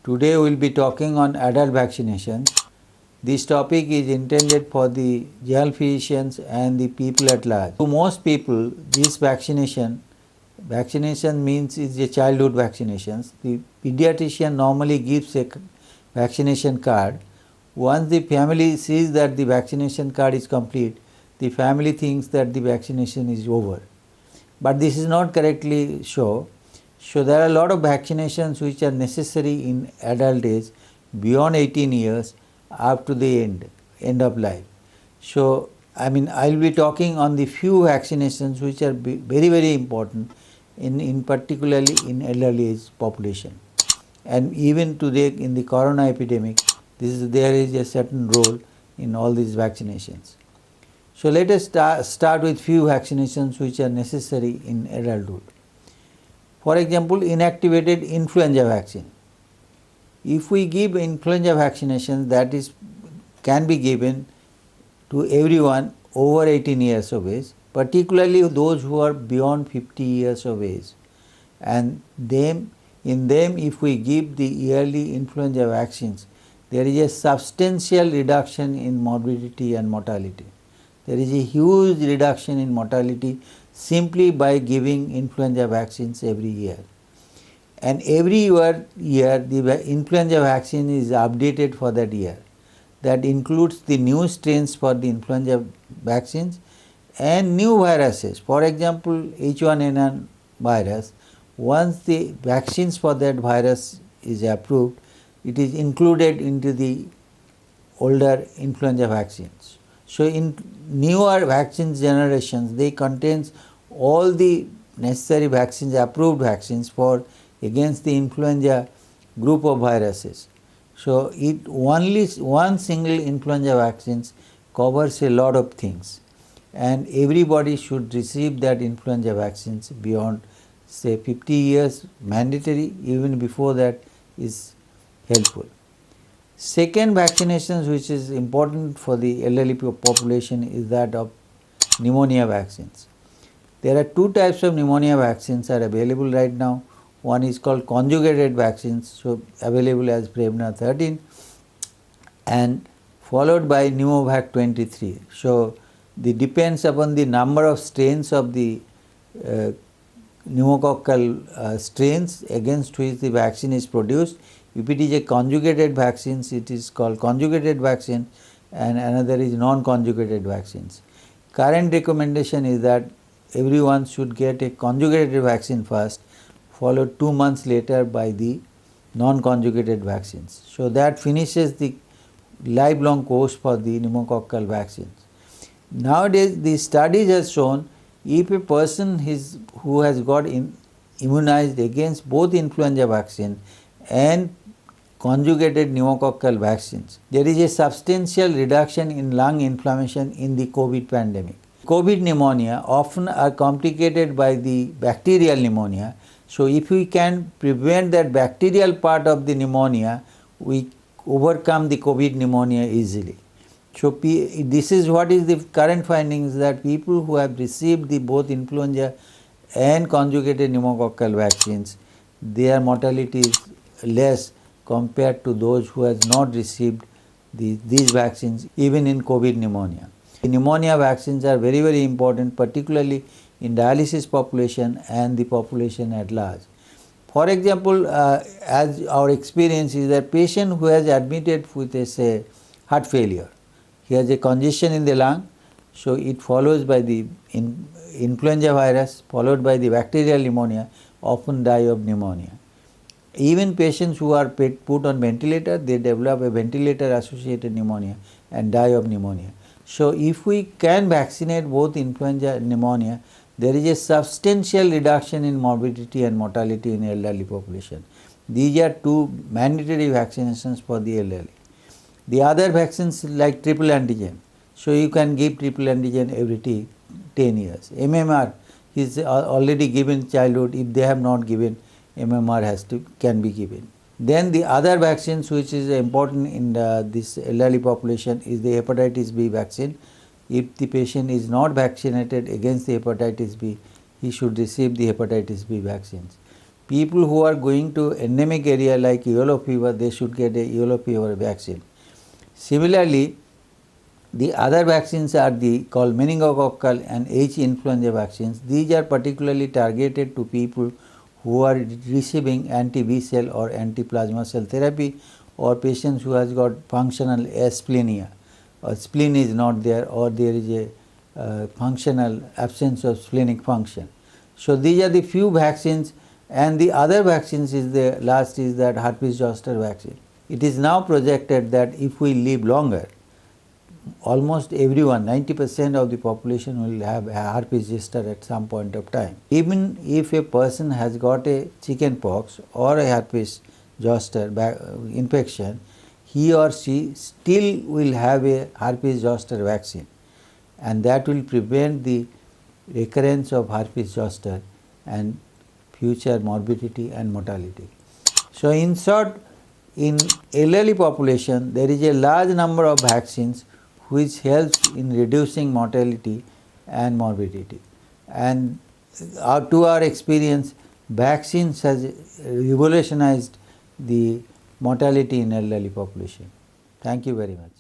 Today we will be talking on adult vaccination. This topic is intended for the general physicians and the people at large. To most people, this vaccination means is a childhood vaccinations. The pediatrician normally gives a vaccination card. Once the family sees that the vaccination card is complete, the family thinks that the vaccination is over. But this is not correctly so. So there are a lot of vaccinations which are necessary in adult age beyond 18 years up to the end of life. So I will be talking on the few vaccinations which are very important in particularly in elderly age population. And even today in the corona epidemic, there is a certain role in all these vaccinations. So let us start with few vaccinations which are necessary in adulthood. For example, inactivated influenza vaccine. If we give influenza vaccination, that can be given to everyone over 18 years of age, particularly those who are beyond 50 years of age. And in them if we give the yearly influenza vaccines, there is a substantial reduction in morbidity and mortality. There is a huge reduction in mortality simply by giving influenza vaccines every year. And every year the influenza vaccine is updated for that year. That includes the new strains for the influenza vaccines and new viruses. For example, H1N1 virus, once the vaccines for that virus is approved, it is included into the older influenza vaccines. So in newer vaccine generations, they contains all the necessary vaccines, approved vaccines for against the influenza group of viruses. So only one single influenza vaccines covers a lot of things, and everybody should receive that influenza vaccines beyond say 50 years, mandatory. Even before that is helpful. Second vaccinations which is important for the elderly population is that of pneumonia vaccines. There are two types of pneumonia vaccines are available right now. One is called conjugated vaccines, so available as Prevnar 13, and followed by Pneumovac 23. So it depends upon the number of strains of the pneumococcal strains against which the vaccine is produced. If it is a conjugated vaccines, it is called conjugated vaccine, and another is non-conjugated vaccines. Current recommendation is that everyone should get a conjugated vaccine first, followed 2 months later by the non-conjugated vaccines. So that finishes the lifelong course for the pneumococcal vaccines. Nowadays, the studies have shown if a person who has got immunized against both influenza vaccine and conjugated pneumococcal vaccines, there is a substantial reduction in lung inflammation in the COVID pandemic. COVID pneumonia often are complicated by the bacterial pneumonia. So if we can prevent that bacterial part of the pneumonia, we overcome the COVID pneumonia easily. So this is what is the current findings, that people who have received the both influenza and conjugated pneumococcal vaccines, their mortality is less compared to those who has not received these vaccines even in COVID pneumonia. The pneumonia vaccines are very important, particularly in dialysis population and the population at large. For example, as our experience is that patient who has admitted with say heart failure, he has a congestion in the lung, so it follows by the influenza virus followed by the bacterial pneumonia, often die of pneumonia. Even patients who are put on ventilator, they develop a ventilator associated pneumonia and die of pneumonia. So if we can vaccinate both influenza and pneumonia, there is a substantial reduction in morbidity and mortality in elderly population. These are two mandatory vaccinations for the elderly. The other vaccines like triple antigen, so you can give triple antigen every 10 years. MMR is already given childhood. If they have not given, MMR can be given. Then the other vaccines which is important in this elderly population is the hepatitis B vaccine. If the patient is not vaccinated against the hepatitis B, he should receive the hepatitis B vaccines. People who are going to endemic area like yellow fever, they should get a yellow fever vaccine. Similarly, the other vaccines are the called meningococcal and H influenza vaccines. These are particularly targeted to people who are receiving anti-B cell or anti-plasma cell therapy, or patients who has got functional asplenia, or spleen is not there, or there is a functional absence of splenic function. So these are the few vaccines, and the other vaccines is the last is that herpes zoster vaccine. It is now projected that if we live longer, almost everyone, 90% of the population will have herpes zoster at some point of time. Even if a person has got a chicken pox or a herpes zoster infection, he or she still will have a herpes zoster vaccine, and that will prevent the recurrence of herpes zoster and future morbidity and mortality. So in short, in elderly population, there is a large number of vaccines which helps in reducing mortality and morbidity. And to our experience, vaccines has revolutionized the mortality in elderly population. Thank you very much.